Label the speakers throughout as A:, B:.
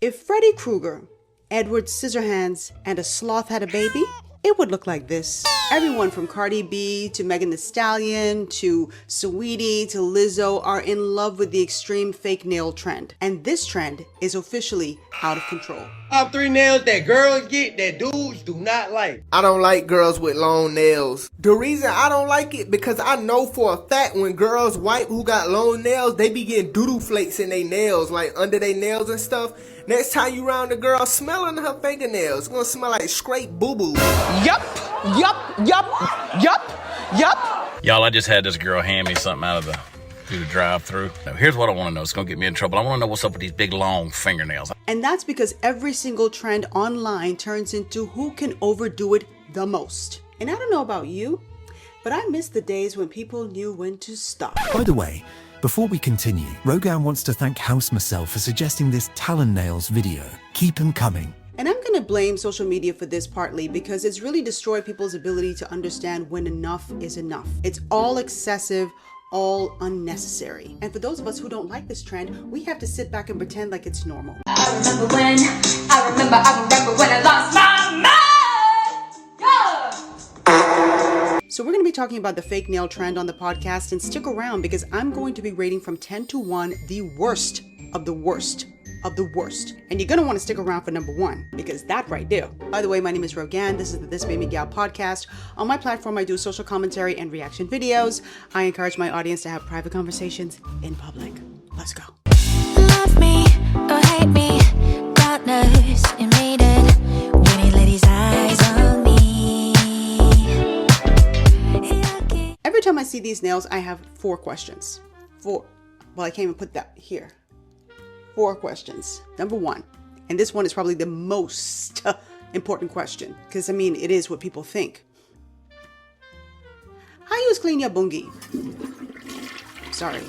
A: If Freddy Krueger, Edward Scissorhands, and a sloth had a baby, it would look like this. Everyone from Cardi B to Megan Thee Stallion to Saweetie to Lizzo are in love with the extreme fake nail trend. And this trend is officially out of control.
B: Top 3 nails that girls get that dudes do not like.
C: I don't like girls with long nails. The reason I don't like it because I know for a fact when girls wipe who got long nails, they be getting doodle flakes in their nails, like under their nails and stuff. Next time you round the girl smelling her fingernails, it's gonna smell like scraped boo-boo.
D: Yup.
E: Y'all, I just had this girl hand me something out of through the drive-through. Now, here's what I want to know. It's going to get me in trouble. I want to know what's up with these big, long fingernails.
A: And that's because every single trend online turns into who can overdo it the most. And I don't know about you, but I miss the days when people knew when to stop.
F: By the way, before we continue, Rogan wants to thank House Marcel for suggesting this Talon Nails video. Keep them coming.
A: And I'm going to blame social media for this partly because it's really destroyed people's ability to understand when enough is enough. It's all excessive, all unnecessary. And for those of us who don't like this trend, we have to sit back and pretend like it's normal.
G: I remember when I lost my mind. Yeah.
A: So we're going to be talking about the fake nail trend on the podcast, and stick around because I'm going to be rating from 10 to 1 the worst of the worst of the worst. And you're going to want to stick around for number 1 because that right there. By the way, my name is Rogan. This is the This Made Me Gal podcast. On my platform, I do social commentary and reaction videos. I encourage my audience to have private conversations in public. Let's go.
G: Love me or hate me, God knows you made it when he let his eyes on me.
A: Every time I see these nails, I have 4 questions. Well, I can't even put that here. 4 questions. Number 1, and this one is probably the most important question, because I mean, it is what people think. How you clean your bungie? Sorry.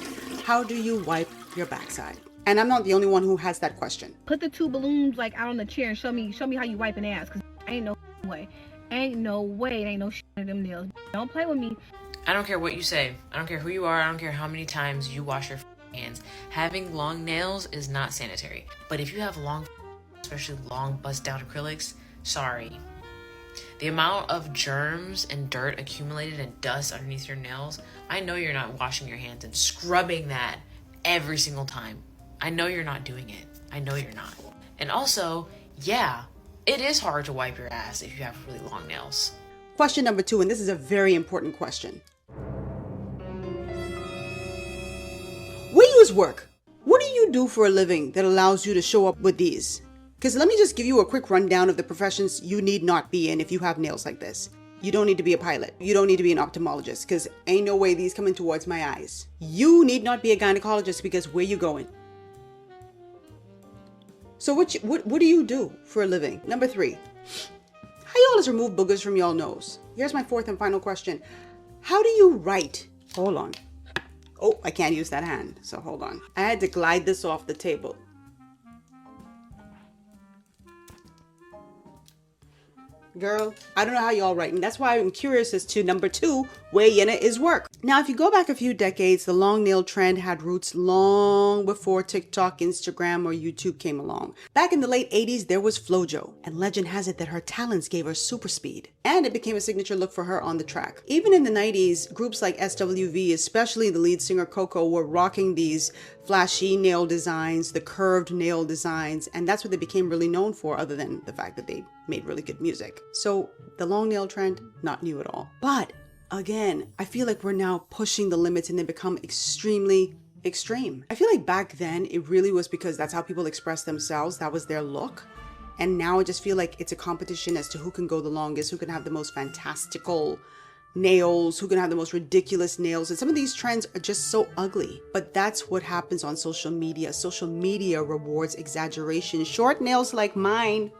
A: How do you wipe your backside? And I'm not the only one who has that question.
H: Put the 2 balloons like out on the chair and show me how you wipe an ass, cause ain't no way. Ain't no shit in them nails. Don't play with me.
I: I don't care what you say. I don't care who you are. I don't care how many times you wash your hands. Having long nails is not sanitary. But if you have long, especially long bust down acrylics, sorry. The amount of germs and dirt accumulated and dust underneath your nails, I know you're not washing your hands and scrubbing that every single time. I know you're not doing it. I know you're not. And also, yeah, it is hard to wipe your ass if you have really long nails.
A: Question number 2, and this is a very important question. We use work. What do you do for a living that allows you to show up with these? Because let me just give you a quick rundown of the professions you need not be in if you have nails like this. You don't need to be a pilot. You don't need to be an ophthalmologist because ain't no way these coming towards my eyes. You need not be a gynecologist because where you going? So what do you do for a living? Number 3, how y'all just remove boogers from y'all nose? Here's my 4th and final question. How do you write? Hold on. Oh, I can't use that hand, so hold on. I had to glide this off the table. Girl, I don't know how y'all write, and that's why I'm curious as to number 2, where Yenna is work. Now, if you go back a few decades, the long nail trend had roots long before TikTok, Instagram, or YouTube came along. Back in the late 80s, there was Flojo, and legend has it that her talents gave her super speed, and it became a signature look for her on the track. Even in the 90s, groups like SWV, especially the lead singer Coco, were rocking these flashy nail designs, the curved nail designs, and that's what they became really known for, other than the fact that they made really good music. So the long nail trend, not new at all. But again, I feel like we're now pushing the limits and they become extremely extreme. I feel like back then it really was because that's how people express themselves. That was their look. And now I just feel like it's a competition as to who can go the longest, who can have the most fantastical nails, who can have the most ridiculous nails. And some of these trends are just so ugly. But that's what happens on social media. Social media rewards exaggeration. Short nails like mine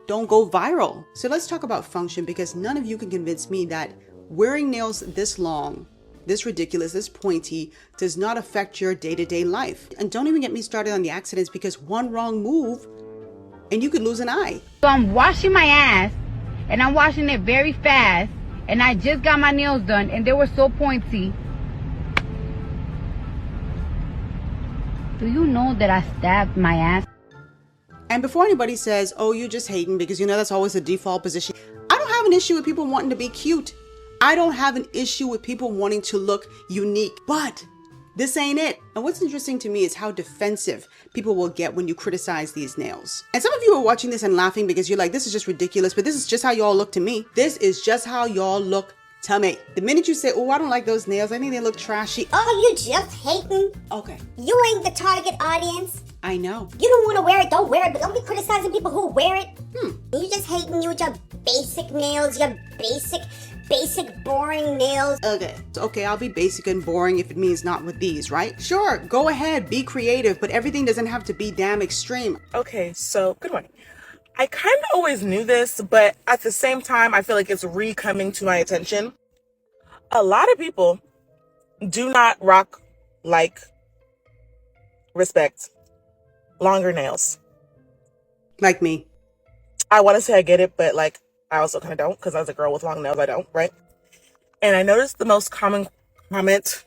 A: don't go viral. So let's talk about function, because none of you can convince me that wearing nails this long, this ridiculous, this pointy, does not affect your day-to-day life. And don't even get me started on the accidents, because one wrong move and you could lose an eye.
H: So I'm washing my ass, and I'm washing it very fast, and I just got my nails done, and they were so pointy. Do you know that I stabbed my ass?
A: And before anybody says, oh, you're just hating, because you know that's always the default position. I don't have an issue with people wanting to be cute. I don't have an issue with people wanting to look unique, but this ain't it. And what's interesting to me is how defensive people will get when you criticize these nails. And some of you are watching this and laughing because you're like, this is just ridiculous, but this is just how y'all look to me. This is just how y'all look to me. The minute you say, oh, I don't like those nails, I think they look trashy.
D: Oh, you just hating?
A: Okay.
D: You ain't the target audience.
A: I know.
D: You don't want to wear it, don't wear it, but don't be criticizing people who wear it. You just hating you with your basic nails, your basic boring nails.
A: Okay, I'll be basic and boring if it means not with these, right? Sure, go ahead, be creative, but everything doesn't have to be damn extreme.
J: Okay, so good morning. I kind of always knew this, but at the same time, I feel like it's coming to my attention. A lot of people do not rock, like, respect longer nails.
A: Like me.
J: I want to say I get it, but like, I also kind of don't, because as a girl with long nails, I don't, right? And I noticed the most common comment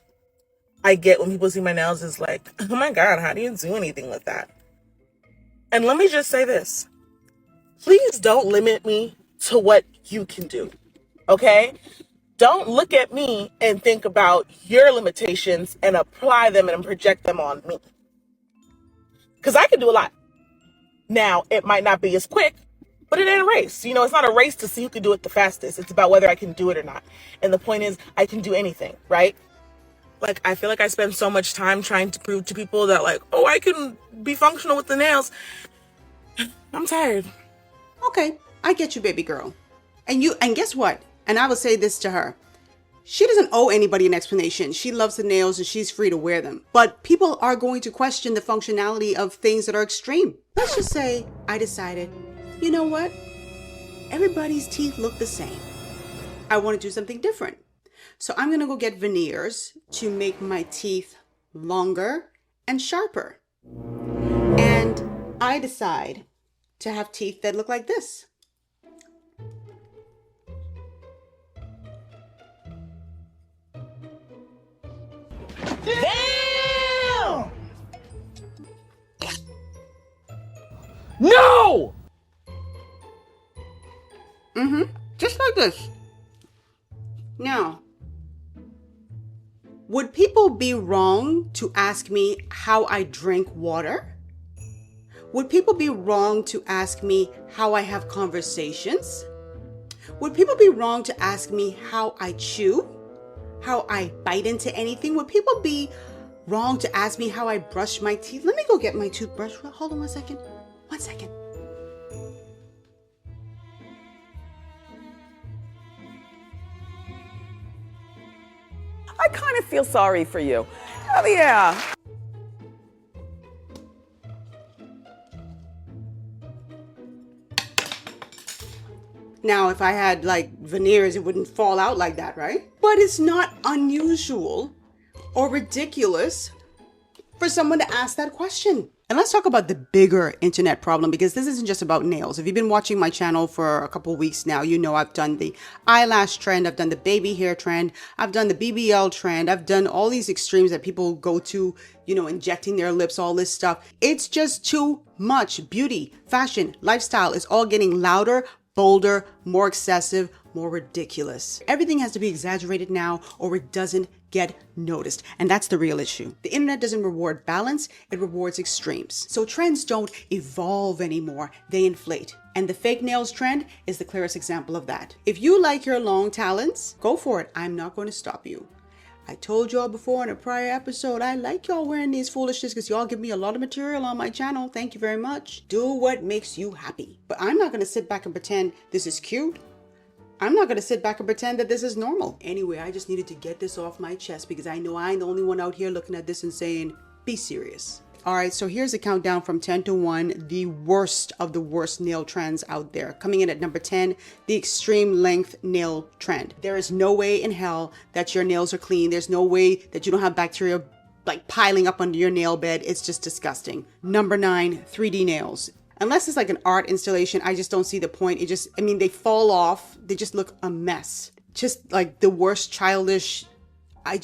J: I get when people see my nails is like, oh my God, how do you do anything with that? And let me just say this. Please don't limit me to what you can do, okay? Don't look at me and think about your limitations and apply them and project them on me. Because I can do a lot. Now, it might not be as quick, but it ain't a race. You know, it's not a race to see who can do it the fastest. It's about whether I can do it or not. And the point is, I can do anything, right? Like, I feel like I spend so much time trying to prove to people that, like, oh, I can be functional with the nails. I'm tired.
A: Okay, I get you, baby girl. And guess what? And I will say this to her. She doesn't owe anybody an explanation. She loves the nails and she's free to wear them. But people are going to question the functionality of things that are extreme. Let's just say I decided, you know what? Everybody's teeth look the same. I want to do something different. So I'm going to go get veneers to make my teeth longer and sharper. And I decide to have teeth that look like this.
B: Damn! No!
A: Just like this. Now, would people be wrong to ask me how I drink water? Would people be wrong to ask me how I have conversations? Would people be wrong to ask me how I chew? How I bite into anything? Would people be wrong to ask me how I brush my teeth? Let me go get my toothbrush. Hold on 1 second. 1 second.
K: I kind of feel sorry for you. Oh, yeah.
A: Now, if I had like veneers, it wouldn't fall out like that, right? But it's not unusual or ridiculous for someone to ask that question. And let's talk about the bigger internet problem, because this isn't just about nails. If you've been watching my channel for a couple weeks now, you know I've done the eyelash trend, I've done the baby hair trend, I've done the BBL trend, I've done all these extremes that people go to, you know, injecting their lips, all this stuff. It's just too much. Beauty, fashion, lifestyle is all getting louder, bolder, more excessive, more ridiculous. Everything has to be exaggerated now or it doesn't get noticed. And that's the real issue. The internet doesn't reward balance, it rewards extremes. So trends don't evolve anymore, they inflate. And the fake nails trend is the clearest example of that. If you like your long talons, go for it. I'm not going to stop you. I told y'all before in a prior episode, I like y'all wearing these foolishness because y'all give me a lot of material on my channel. Thank you very much. Do what makes you happy. But I'm not going to sit back and pretend this is cute. I'm not going to sit back and pretend that this is normal. Anyway, I just needed to get this off my chest because I know I ain't the only one out here looking at this and saying, be serious. All right, so here's a countdown from 10 to 1, the worst of the worst nail trends out there. Coming in at number 10, the extreme length nail trend. There is no way in hell that your nails are clean. There's no way that you don't have bacteria like piling up under your nail bed. It's just disgusting. Number 9, 3D nails. Unless it's like an art installation, I just don't see the point. They fall off. They just look a mess. Just like the worst childish. I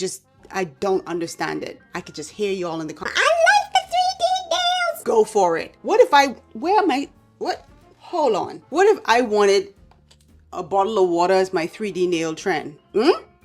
A: don't understand it. I could just hear y'all in the comments.
D: I like the 3D nails.
A: Go for it. What if hold on. What if I wanted a bottle of water as my 3D nail trend?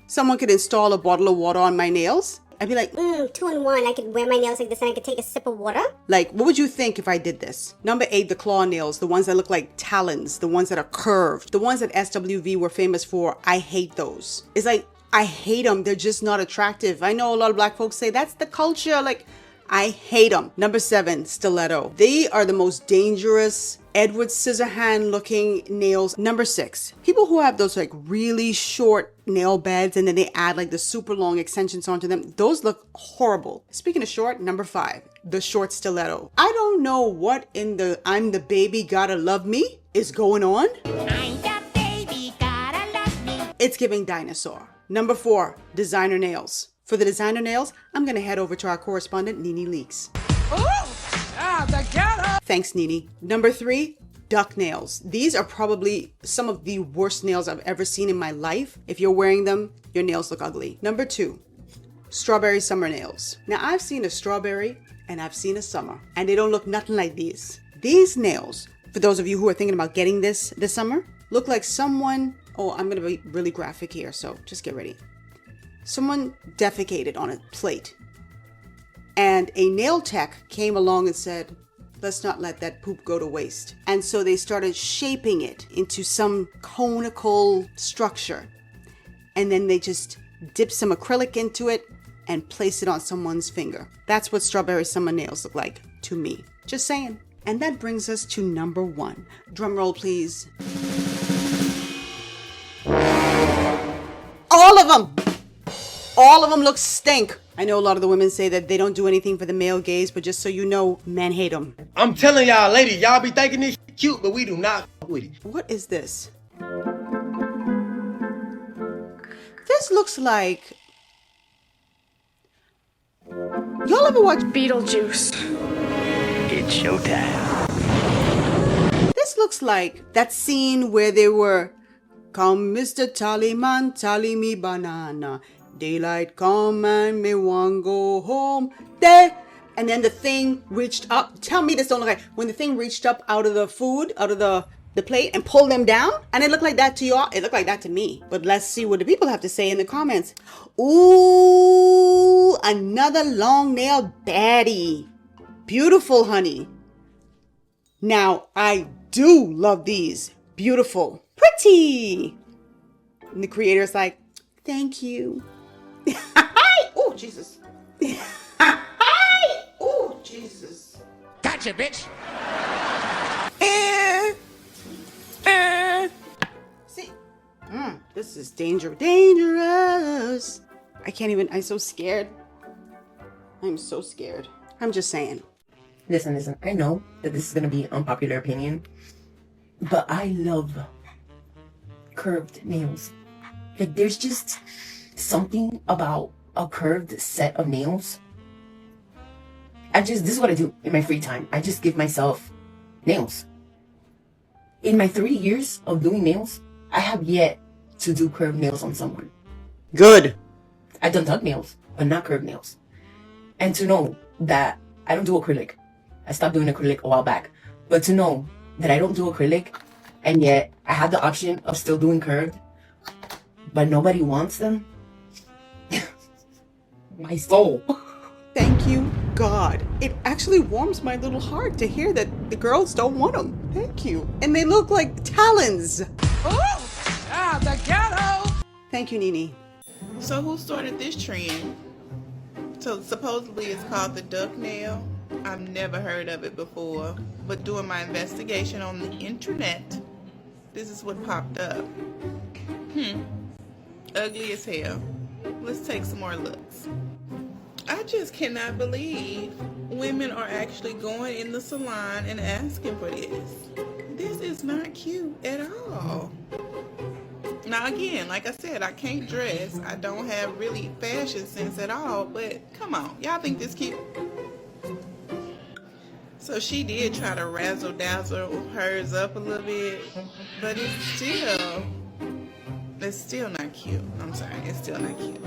A: Someone could install a bottle of water on my nails? I'd be like,
D: 2-in-1. I could wear my nails like this and I could take a sip of water.
A: Like, what would you think if I did this? Number 8, the claw nails, the ones that look like talons, the ones that are curved, the ones that SWV were famous for. I hate those. It's like, I hate them. They're just not attractive. I know a lot of black folks say that's the culture. Like, I hate them. Number 7, stiletto. They are the most dangerous Edward Scissorhand looking nails. Number 6, people who have those like really short nail beds and then they add like the super long extensions onto them. Those look horrible. Speaking of short, number 5, the short stiletto. I don't know what in the I'm the baby gotta love me is going on.
G: I'm the baby, gotta love me.
A: It's giving dinosaur. Number 4, designer nails. For the designer nails, I'm gonna head over to our correspondent, Nene Leaks. Thanks, Nene. Number 3, duck nails. These are probably some of the worst nails I've ever seen in my life. If you're wearing them, your nails look ugly. Number 2, strawberry summer nails. Now, I've seen a strawberry and I've seen a summer, and they don't look nothing like these. These nails, for those of you who are thinking about getting this summer, look like someone, I'm gonna be really graphic here, so just get ready. Someone defecated on a plate, and a nail tech came along and said, let's not let that poop go to waste. And so they started shaping it into some conical structure. And then they just dip some acrylic into it and place it on someone's finger. That's what strawberry summer nails look like to me. Just saying. And that brings us to number 1. Drum roll, please. All of them! All of them look stink. I know a lot of the women say that they don't do anything for the male gaze, but just so you know, men hate them.
B: I'm telling y'all, ladies, y'all be thinking this shit cute, but we do not with it.
A: What is this? This looks like... Y'all ever watch
L: Beetlejuice? It's showtime.
A: This looks like that scene where they were, come Mr. Tallyman, tally me banana. Daylight come and me want go home. There. And then the thing reached up. Tell me this don't look like when the thing reached up out of the food, out of the plate and pulled them down. And it looked like that to y'all. It looked like that to me. But let's see what the people have to say in the comments. Ooh, another long nail baddie. Beautiful, honey. Now, I do love these. Beautiful. Pretty. And the creator's like, thank you. Oh, Jesus. Oh, Jesus.
B: Gotcha, bitch.
A: See, this is dangerous. I can't even, I'm so scared. I'm so scared. I'm just saying.
M: Listen, I know that this is going to be an unpopular opinion, but I love curved nails. Like, there's just something about a curved set of nails. This is what I do in my free time. I just give myself nails. In my 3 years of doing nails, I have yet to do curved nails on someone.
A: Good.
M: I've done tuck nails, but not curved nails. And to know that I don't do acrylic. I stopped doing acrylic a while back. But to know that I don't do acrylic, and yet I have the option of still doing curved, but nobody wants them. My soul.
A: Thank you, God. It actually warms my little heart to hear that the girls don't want them. Thank you. And they look like talons.
L: Oh, the ghetto.
A: Thank you, Nene.
N: So who started this trend? So supposedly it's called the duck nail. I've never heard of it before, but doing my investigation on the internet, this is what popped up. Ugly as hell. Let's take some more looks. I just cannot believe women are actually going in the salon and asking for this. This is not cute at all. Now again, like I said, I can't dress. I don't have really fashion sense at all, but come on, y'all think this cute? So she did try to razzle dazzle hers up a little bit, but it's still not cute. I'm sorry, it's still not cute.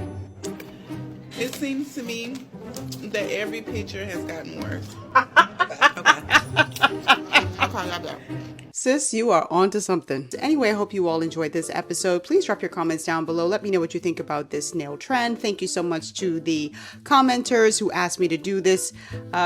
N: It seems to me that every picture has gotten worse. Okay. I'll call y'all back.
A: Sis, you are on to something. Anyway, I hope you all enjoyed this episode. Please drop your comments down below. Let me know what you think about this nail trend. Thank you so much to the commenters who asked me to do this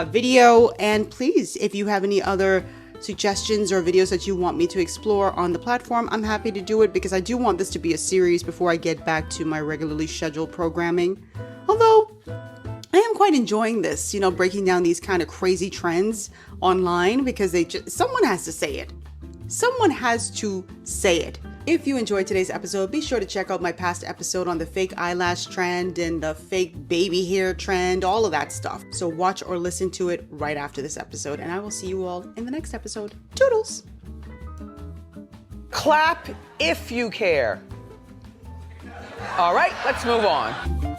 A: video. And please, if you have any other suggestions or videos that you want me to explore on the platform, I'm happy to do it because I do want this to be a series before I get back to my regularly scheduled programming. Although I am quite enjoying this, breaking down these kind of crazy trends online because someone has to say it. Someone has to say it. If you enjoyed today's episode, be sure to check out my past episode on the fake eyelash trend and the fake baby hair trend, all of that stuff. So watch or listen to it right after this episode, and I will see you all in the next episode. Toodles!
K: Clap if you care. All right, let's move on.